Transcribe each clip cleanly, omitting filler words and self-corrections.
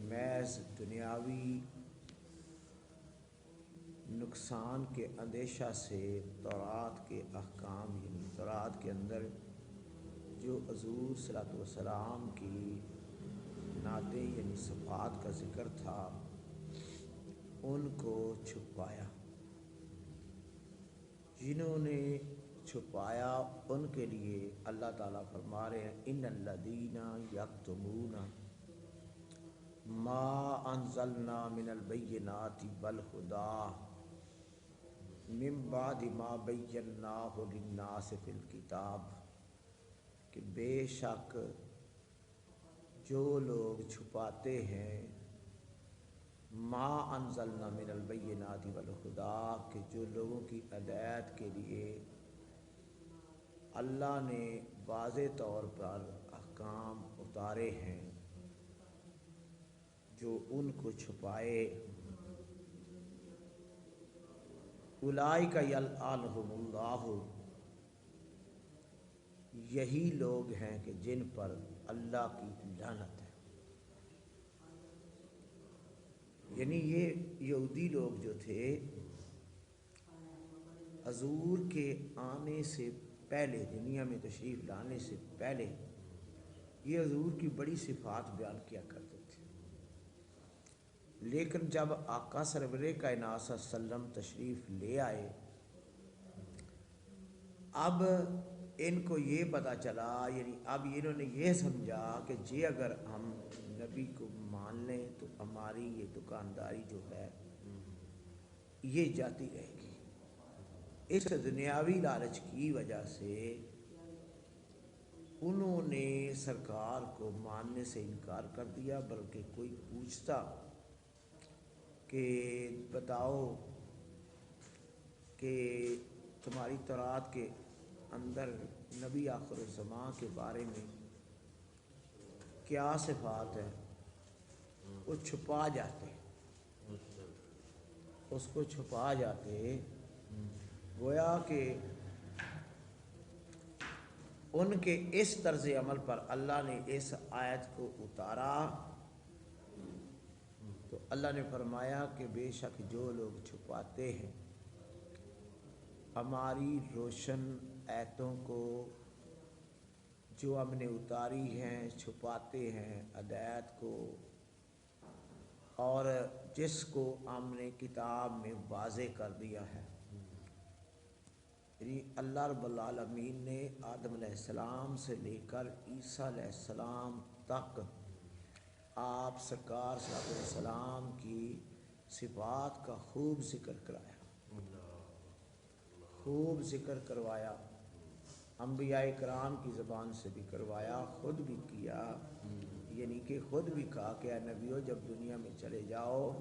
محض دنیاوی نقصان کے اندیشہ سے تورات کے احکام یعنی تورات کے اندر جو حضور صلی اللہ علیہ وسلم کی نعتیں یعنی صفات کا ذکر تھا ان کو چھپایا. جنہوں نے چھپایا ان کے لیے اللہ تعالیٰ فرما رہے ہیں ان الذین یکتمون ما انزلنا من البینات والہدی من بعد ما بیناہ للناس فی الکتاب، کہ بے شک جو لوگ چھپاتے ہیں ما انزلنا من البینات والہدی، کہ جو لوگوں کی ہدایت کے لیے اللہ نے واضح طور پر احکام اتارے ہیں، جو ان کو چھپائے، اولئک یلعنہم اللہ، یہی لوگ ہیں کہ جن پر اللہ کی لعنت ہے. یعنی یہ یہودی لوگ جو تھے حضور کے آنے سے پہلے، دنیا میں تشریف لانے سے پہلے یہ حضور کی بڑی صفات بیان کیا کرتے تھے، لیکن جب آقا سرور کائنات صلی اللہ علیہ وسلم تشریف لے آئے، اب ان کو یہ پتہ چلا، یعنی اب انہوں نے یہ سمجھا کہ جی اگر ہم نبی کو مان لیں تو ہماری یہ دکانداری جو ہے یہ جاتی رہے گی. اس دنیاوی لالچ کی وجہ سے انہوں نے سرکار کو ماننے سے انکار کر دیا، بلکہ کوئی پوچھتا کہ بتاؤ کہ تمہاری تورات کے اندر نبی آخر الزمان کے بارے میں کیا صفات ہیں، وہ چھپا جاتے، اس کو چھپا جاتے. گویا کہ ان کے اس طرز عمل پر اللہ نے اس آیت کو اتارا، تو اللہ نے فرمایا کہ بے شک جو لوگ چھپاتے ہیں ہماری روشن آیتوں کو جو ہم نے اتاری ہیں، چھپاتے ہیں ہدایت کو، اور جس کو ہم نے کتاب میں واضح کر دیا ہے. یعنی اللہ رب العالمین نے آدم علیہ السلام سے لے کر عیسیٰ علیہ السلام تک آپ سرکار صلی اللہ علیہ وسلم کی صفات کا خوب ذکر کرایا، خوب ذکر کروایا، انبیاء کرام کی زبان سے بھی کروایا، خود بھی کیا. یعنی کہ خود بھی کہا کہ اے نبیو جب دنیا میں چلے جاؤ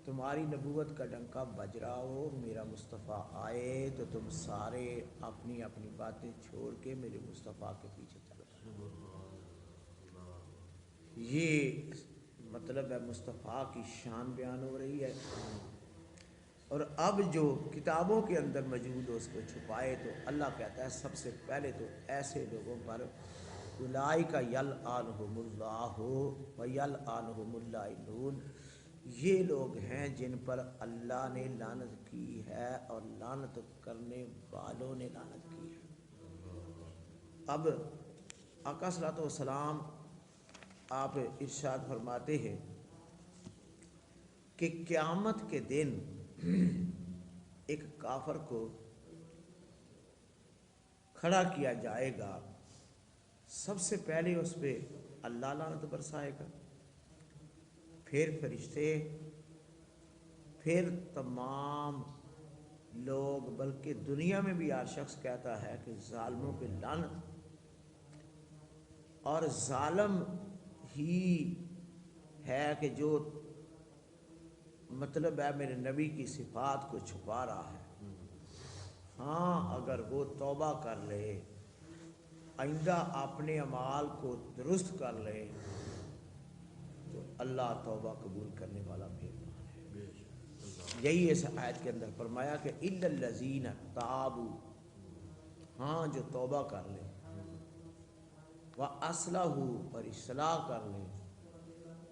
تمہاری نبوت کا ڈنکا بج رہا ہو، میرا مصطفیٰ آئے تو تم سارے اپنی اپنی باتیں چھوڑ کے میرے مصطفیٰ کے پیچھے چلو. یہ مطلب ہے مصطفیٰ کی شان بیان ہو رہی ہے. اور اب جو کتابوں کے اندر موجود ہو اس کو چھپائے، تو اللہ کہتا ہے سب سے پہلے تو ایسے لوگوں پر اولئک یلعنہم اللہ ویلعنہم اللائنون، یہ لوگ ہیں جن پر اللہ نے لعنت کی ہے اور لعنت کرنے والوں نے لعنت کی ہے. اب آقا صلی اللہ علیہ وسلم آپ ارشاد فرماتے ہیں کہ قیامت کے دن ایک کافر کو کھڑا کیا جائے گا، سب سے پہلے اس پہ اللہ لعنت برسائے گا، پھر فرشتے، پھر تمام لوگ، بلکہ دنیا میں بھی ہر شخص کہتا ہے کہ ظالموں پہ لعنت. اور ظالم ہی ہے کہ جو مطلب ہے میرے نبی کی صفات کو چھپا رہا ہے. ہاں اگر وہ توبہ کر لے، آئندہ اپنے اعمال کو درست کر لے تو اللہ توبہ قبول کرنے والا مہربان ہے. یہی اس آیت کے اندر فرمایا کہ الا الذین تابوا، ہاں جو توبہ کر لیں، واصلحوا، اور اصلاح کر لیں،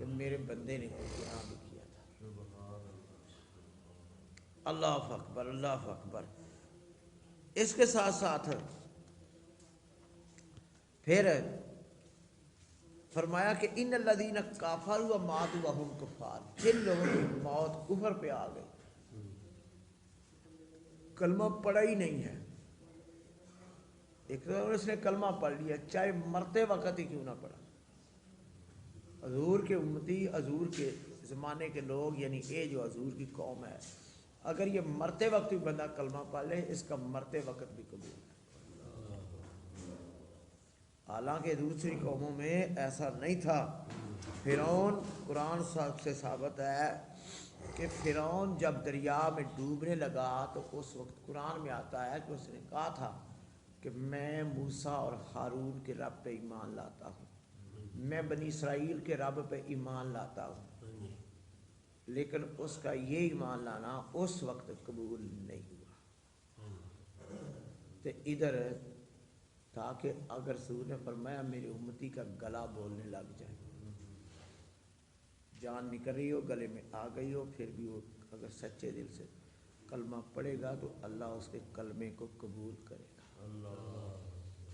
کہ میرے بندے نے کچھ یہاں بھی کیا تھا۔ اللہ اکبر، اللہ اکبر۔ اس کے ساتھ ساتھ پھر فرمایا کہ ان الذین کفروا وماتوا وہم کفار، جن لوگوں کی موت کفر پہ آ گئی، کلمہ پڑھا ہی نہیں ہے، ایک تو اس نے کلمہ پڑھ لیا چاہے مرتے وقت ہی کیوں نہ پڑھا۔ حضور کے امتی، حضور کے زمانے کے لوگ، یعنی یہ جو حضور کی قوم ہے، اگر یہ مرتے وقت بھی بندہ کلمہ پڑھ لے اس کا مرتے وقت بھی قبول ہے۔ حالانکہ دوسری قوموں میں ایسا نہیں تھا۔ فرعون، قرآن صاحب سے ثابت ہے کہ فرعون جب دریا میں ڈوبنے لگا تو اس وقت قرآن میں آتا ہے کہ اس نے کہا تھا کہ میں موسیٰ اور ہارون کے رب پہ ایمان لاتا ہوں، میں بنی اسرائیل کے رب پہ ایمان لاتا ہوں، لیکن اس کا یہ ایمان لانا اس وقت قبول نہیں ہوا۔ تو ادھر تاکہ اگر حضور نے فرمایا میری امتی کا گلا بولنے لگ جائے، جان نکل رہی ہو، گلے میں آ گئی ہو، پھر بھی وہ اگر سچے دل سے کلمہ پڑھے گا تو اللہ اس کے کلمے کو قبول کرے گا۔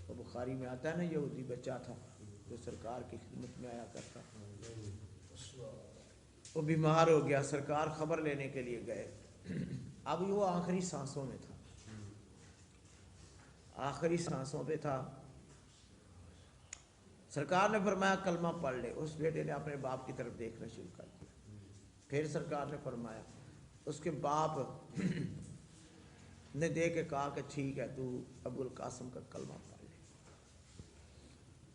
تو بخاری میں آتا ہے نا، یہودی بچہ تھا جو سرکار کی خدمت میں آیا کرتا، وہ بیمار ہو گیا، سرکار خبر لینے کے لیے گئے، اب وہ آخری سانسوں میں تھا، آخری سانسوں پہ تھا۔ سرکار نے فرمایا کلمہ پڑھ لے، اس بیٹے نے اپنے باپ کی طرف دیکھنا شروع کر دیا۔ پھر سرکار نے فرمایا، اس کے باپ نے دے کے کہا کہ ٹھیک ہے تو ابو القاسم کا کلمہ پڑھ لے۔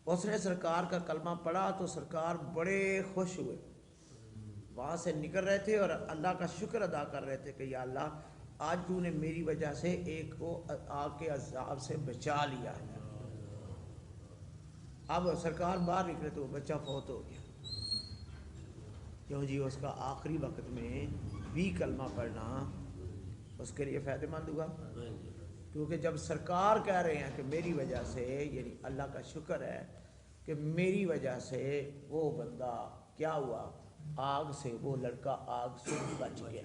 اس نے سرکار کا کلمہ پڑھا تو سرکار بڑے خوش ہوئے، وہاں سے نکل رہے تھے اور اللہ کا شکر ادا کر رہے تھے کہ یا اللہ آج تو نے میری وجہ سے ایک کو آگ کے عذاب سے بچا لیا ہے۔ اب سرکار باہر نکلے تو وہ بچہ فوت ہو گیا، کیوں جی اس کا آخری وقت میں بھی کلمہ پڑھنا اس کے لیے فائدہ مند ہوا، کیونکہ جب سرکار کہہ رہے ہیں کہ میری وجہ سے، یعنی اللہ کا شکر ہے کہ میری وجہ سے وہ بندہ کیا ہوا، آگ سے، وہ لڑکا آگ سے بچ گیا،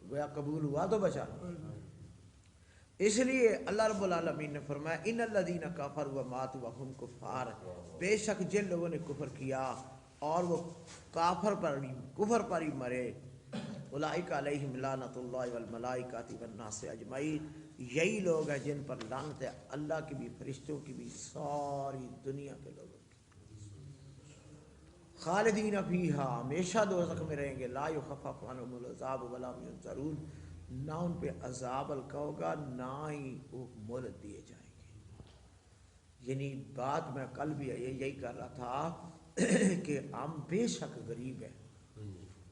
گویا قبول ہوا تو بچا۔ اس لیے اللہ رب العالمین نے فرمایا ان الذین کفروا وماتوا وہم کفار، بے شک جن لوگوں نے کفر کیا اور وہ کفر پر ہی مرے، اولئک علیہم لعنۃ اللہ والملائکۃ والناس اجمعین، یہی لوگ ہیں جن پر لعنت ہے اللہ کی بھی، فرشتوں کی بھی، ساری دنیا کے لوگوں کی۔ خالدین فیہا، ہمیشہ دوزخ میں رہیں گے، لا یخفف عنہم العذاب ولا هم ینظرون، نہ ان پہ عذاب ہلکا ہوگا نہ ہی وہ مہلت دیے جائیں گے۔ یعنی بات میں کل بھی یہی کر رہا تھا کہ ہم بے شک غریب ہیں،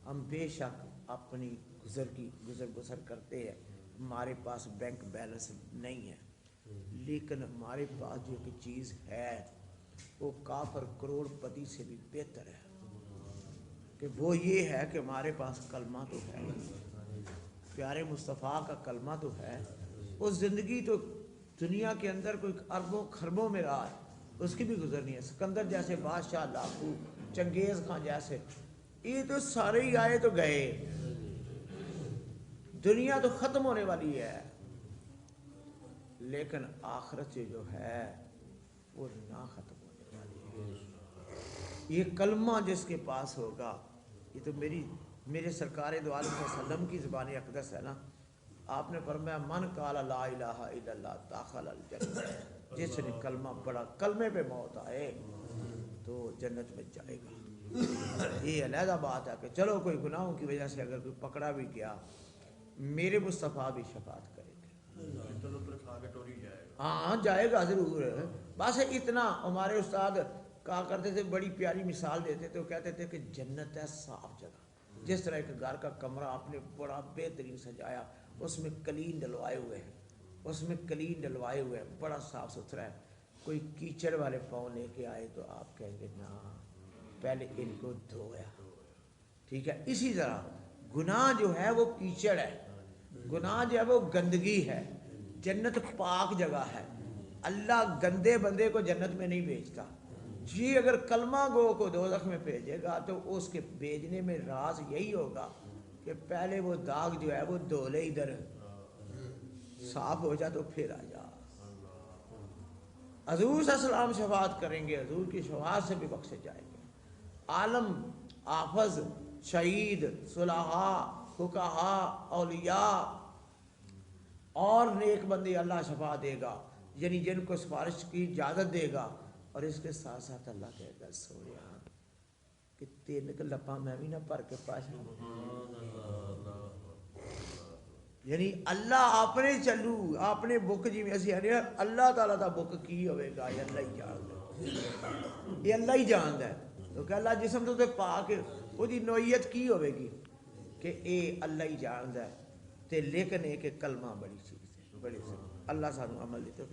ہم بے شک اپنی گزر بسر کرتے ہیں، ہمارے پاس بینک بیلنس نہیں ہے، لیکن ہمارے پاس جو ایک چیز ہے وہ کافر کروڑ پتی سے بھی بہتر ہے، کہ وہ یہ ہے کہ ہمارے پاس کلمہ تو ہے، پیارے مصطفیٰ کا کلمہ تو ہے۔ وہ زندگی تو دنیا کے اندر کوئی اربوں خربوں میں رہا ہے، اس کی بھی گزرنی ہے، سکندر جیسے بادشاہ، لاکھو، چنگیز خان جیسے، یہ تو سارے ہی آئے تو گئے، دنیا تو ختم ہونے والی ہے، لیکن آخرت جو ہے وہ نہ ختم ہونے والی ہے۔ یہ کلمہ جس کے پاس ہوگا، یہ تو میرے سرکار دو عالم صلی اللہ علیہ وسلم کی زبان اقدس ہے نا، آپ نے فرمایا من قال لا الہ الا اللہ دخل الجنہ، جس نے کلمہ پڑھا، کلمے پہ موت آئے تو جنت میں جائے گا۔ یہ علیحدہ بات ہے کہ چلو کوئی گناہوں کی وجہ سے اگر کوئی پکڑا بھی گیا، میرے مصطفیٰ بھی شفاعت کرے گا، ہاں جائے گا ضرور۔ بس اتنا ہمارے استاد کہا کرتے تھے، بڑی پیاری مثال دیتے تھے، وہ کہتے تھے کہ جنت ہے صاف جگہ، جس طرح ایک گھر کا کمرہ آپ نے بڑا بہترین سجایا، اس میں کلین ڈلوائے ہوئے ہیں، بڑا صاف ستھرا ہے، کوئی کیچڑ والے پاؤں لے کے آئے تو آپ کہیں گے نا پہلے ان کو دھویا، ٹھیک ہے۔ اسی طرح گناہ جو ہے وہ کیچڑ ہے، گناہ جو ہے وہ گندگی ہے، جنت پاک جگہ ہے، اللہ گندے بندے کو جنت میں نہیں بھیجتا، جی اگر کلمہ گو کو دوزخ میں بھیجے گا تو اس کے بھیجنے میں راز یہی ہوگا کہ پہلے وہ داغ جو ہے وہ دھولے ادھر صاف ہو جا تو پھر آ جا. حضور صلی اللہ علیہ وسلم شفاعت کریں گے، حضور کی شفاعت سے بھی بخشے جائیں گے. عالم، حافظ، شہید، صلحاء، فقہاء، اولیاء اور نیک بندے اللہ شفا دے گا، یعنی جن کو سفارش کی اجازت دے گا. اور اس کے ساتھ ساتھ اللہ کہے گا سویا کہ تین لپا میں بھی نہ بھر کے پاس، یعنی اللہ اپنے چلو اپنے بک جی میں اسی اللہ تعالیٰ دا بک کی ہوئے گا یہ اللہ ہی جانتا، یہ اللہ ہی جانتا ہے. تو کہ اللہ جسم تو پا کے وہ دی نوعیت کی ہوئے گی کہ اے اللہ ہی جانتا ہے. تے لیکن ایک کلمہ بڑی چیز ہے، بڑی چیز. اللہ سانو عمل دی توفیق